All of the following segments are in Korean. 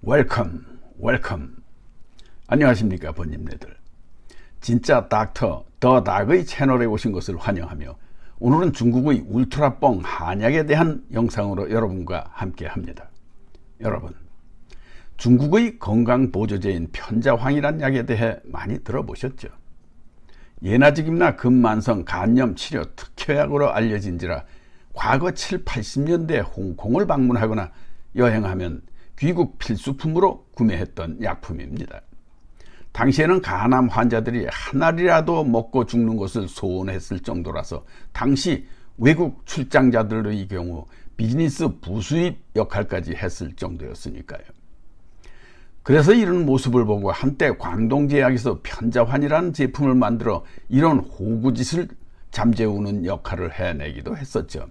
웰컴 웰컴. 안녕하십니까 번님네들. 진짜 닥터 더 닥의 채널에 오신 것을 환영하며 오늘은 중국의 울트라뻥 한약에 대한 영상으로 여러분과 함께 합니다. 여러분, 중국의 건강보조제인 편자황이란 약에 대해 많이 들어보셨죠? 예나직임나 근만성 간염 치료 특효약으로 알려진지라 과거 7, 80년대 홍콩을 방문하거나 여행하면 귀국 필수품으로 구매했던 약품입니다. 당시에는 간암 환자들이 한 알이라도 먹고 죽는 것을 소원했을 정도라서 당시 외국 출장자들의 경우 비즈니스 부수입 역할까지 했을 정도였으니까요. 그래서 이런 모습을 보고 한때 광동제약에서 편자환이라는 제품을 만들어 이런 호구짓을 잠재우는 역할을 해내기도 했었죠.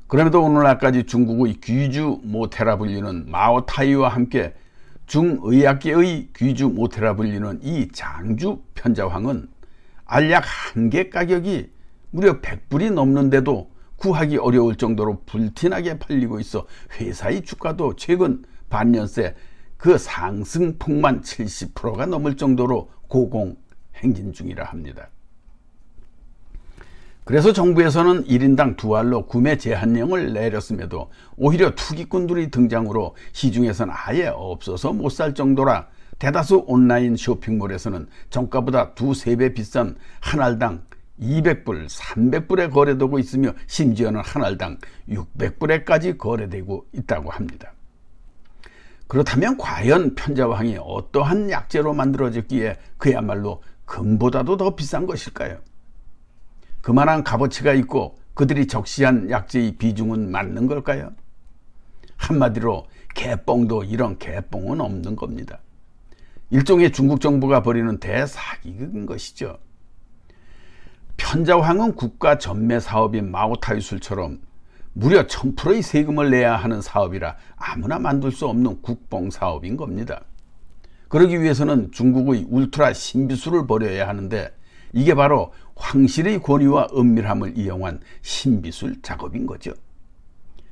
그럼에도 오늘날까지 중국의 귀주 모테라 불리는 마오타이와 함께 중의학계의 귀주 모테라 불리는 이 장주 편자황은 알약 한 개 가격이 무려 100불이 넘는데도 구하기 어려울 정도로 불티나게 팔리고 있어 회사의 주가도 최근 반년새 그 상승폭만 70%가 넘을 정도로 고공행진 중이라 합니다. 그래서 정부에서는 1인당 2알로 구매 제한령을 내렸음에도 오히려 투기꾼들의 등장으로 시중에서는 아예 없어서 못 살 정도라 대다수 온라인 쇼핑몰에서는 정가보다 2~3배 비싼 한 알당 200불, 300불에 거래되고 있으며 심지어는 한 알당 600불에까지 거래되고 있다고 합니다. 그렇다면 과연 편자황이 어떠한 약재로 만들어졌기에 그야말로 금보다도 더 비싼 것일까요? 그만한 값어치가 있고 그들이 적시한 약재의 비중은 맞는 걸까요? 한마디로 개뻥도 이런 개뻥은 없는 겁니다. 일종의 중국 정부가 벌이는 대사기극인 것이죠. 편자황은 국가 전매 사업인 마오타이술처럼 무려 1000%의 세금을 내야 하는 사업이라 아무나 만들 수 없는 국뽕 사업인 겁니다. 그러기 위해서는 중국의 울트라 신비술을 벌여야 하는데 이게 바로 황실의 권위와 은밀함을 이용한 신비술 작업인 거죠.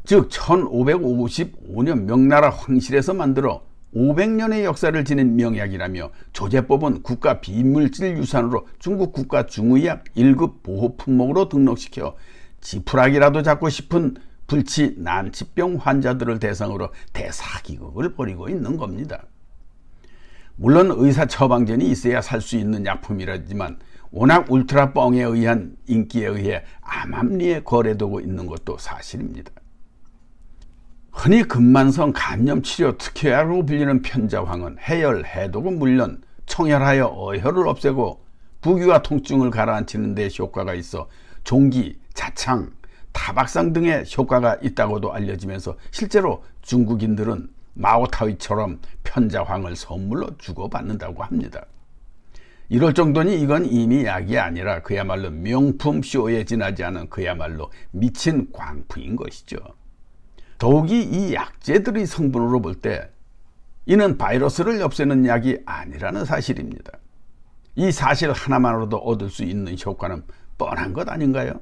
즉 1555년 명나라 황실에서 만들어 500년의 역사를 지닌 명약이라며 조제법은 국가 비물질 유산으로 중국 국가 중의약 1급 보호 품목으로 등록시켜 지푸라기라도 잡고 싶은 불치 난치병 환자들을 대상으로 대사기극을 벌이고 있는 겁니다. 물론 의사 처방전이 있어야 살 수 있는 약품이라지만 워낙 울트라 뻥에 의한 인기에 의해 암암리에 거래되고 있는 것도 사실입니다. 흔히 근만성 간염 치료 특효약으로 불리는 편자황은 해열, 해독은 물론 청혈하여 어혈을 없애고 부기와 통증을 가라앉히는 데 효과가 있어 종기, 자창, 타박상 등의 효과가 있다고도 알려지면서 실제로 중국인들은 마오타이처럼 편자황을 선물로 주고받는다고 합니다. 이럴 정도니 이건 이미 약이 아니라 그야말로 명품 쇼에 지나지 않은 그야말로 미친 광풍인 것이죠. 더욱이 이 약재들의 성분으로 볼 때 이는 바이러스를 없애는 약이 아니라는 사실입니다. 이 사실 하나만으로도 얻을 수 있는 효과는 뻔한 것 아닌가요?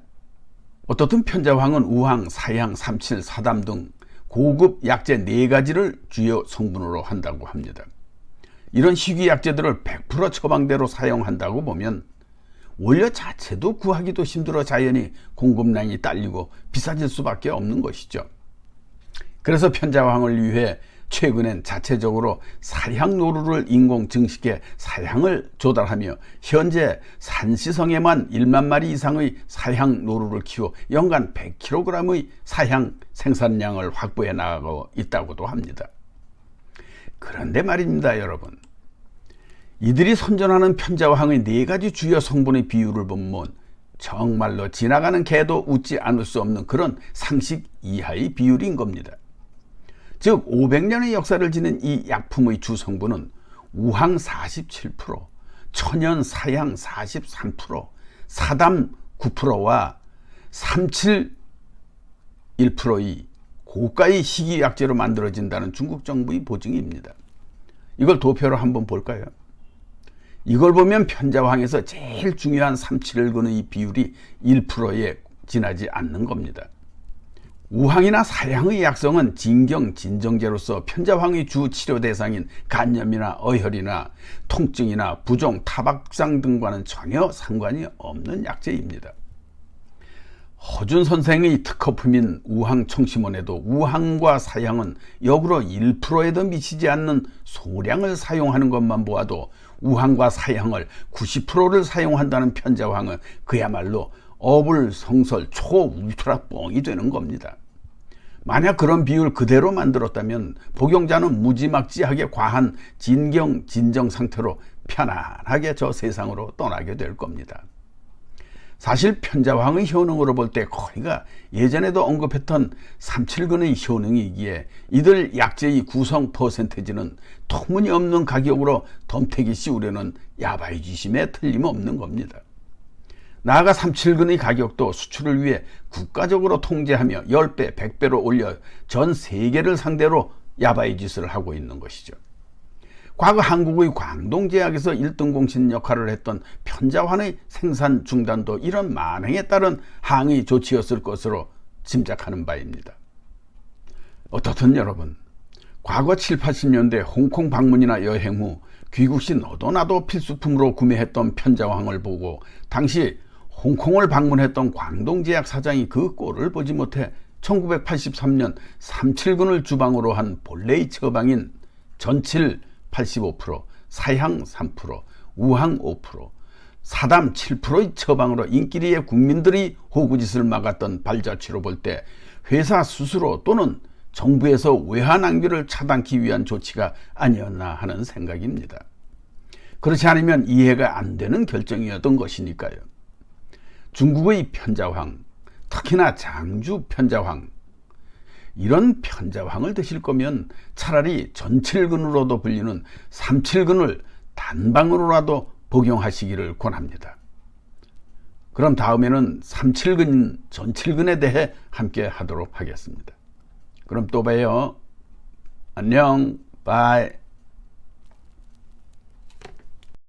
어떻든 편자황은 우황, 사향, 삼칠, 사담 등 고급 약재 4가지를 주요 성분으로 한다고 합니다. 이런 희귀 약재들을 100% 처방대로 사용한다고 보면 원료 자체도 구하기도 힘들어 자연히 공급량이 딸리고 비싸질 수밖에 없는 것이죠. 그래서 편자황을 위해 최근엔 자체적으로 사향노루를 인공 증식해 사향을 조달하며 현재 산시성에만 1만 마리 이상의 사향노루를 키워 연간 100kg의 사향 생산량을 확보해 나가고 있다고도 합니다. 그런데 말입니다, 여러분. 이들이 선전하는 편자황의 4가지 주요 성분의 비율을 보면 정말로 지나가는 개도 웃지 않을 수 없는 그런 상식 이하의 비율인 겁니다. 즉 500년의 역사를 지닌 이 약품의 주성분은 우황 47%, 천연 사향 43%, 사담 9%와 삼칠 1%의 고가의 희귀약재로 만들어진다는 중국 정부의 보증입니다. 이걸 도표로 한번 볼까요? 이걸 보면 편자황에서 제일 중요한 삼칠을근의 비율이 1%에 지나지 않는 겁니다. 우항이나 사향의 약성은 진경, 진정제로서 편자황의 주 치료 대상인 간염이나 어혈이나 통증이나 부종, 타박상 등과는 전혀 상관이 없는 약재입니다. 허준 선생의 특허품인 우항 청심원에도 우항과 사향은 역으로 1%에도 미치지 않는 소량을 사용하는 것만 보아도 우항과 사향을 90%를 사용한다는 편자황은 그야말로 어불성설 초울트라 뻥이 되는 겁니다. 만약 그런 비율 그대로 만들었다면 복용자는 무지막지하게 과한 진경, 진정 상태로 편안하게 저 세상으로 떠나게 될 겁니다. 사실 편자황의 효능으로 볼 때 거의가 예전에도 언급했던 삼칠근의 효능이기에 이들 약재의 구성 퍼센테이지는 터무니없는 가격으로 덤태기 씌우려는 야바이지심에 틀림없는 겁니다. 나아가 삼칠근의 가격도 수출을 위해 국가적으로 통제하며 10배, 100배로 올려 전 세계를 상대로 야바이 짓을 하고 있는 것이죠. 과거 한국의 광동제약에서 1등 공신 역할을 했던 편자환의 생산 중단도 이런 만행에 따른 항의 조치였을 것으로 짐작하는 바입니다. 어떻든 여러분, 과거 7, 80년대 홍콩 방문이나 여행 후 귀국 시 너도 나도 필수품으로 구매했던 편자황을 보고 당시 홍콩을 방문했던 광동제약 사장이 그 꼴을 보지 못해 1983년 삼칠근을 주방으로 한 본래의 처방인 전칠 85%, 사향 3%, 우항 5%, 사담 7%의 처방으로 인기리의 국민들이 호구짓을 막았던 발자취로 볼 때 회사 스스로 또는 정부에서 외화 낭비를 차단하기 위한 조치가 아니었나 하는 생각입니다. 그렇지 않으면 이해가 안 되는 결정이었던 것이니까요. 중국의 편자황, 특히나 장주 편자황, 이런 편자황을 드실 거면 차라리 전칠근으로도 불리는 삼칠근을 단방으로라도 복용하시기를 권합니다. 그럼 다음에는 삼칠근, 전칠근에 대해 함께 하도록 하겠습니다. 그럼 또 봐요. 안녕. 바이.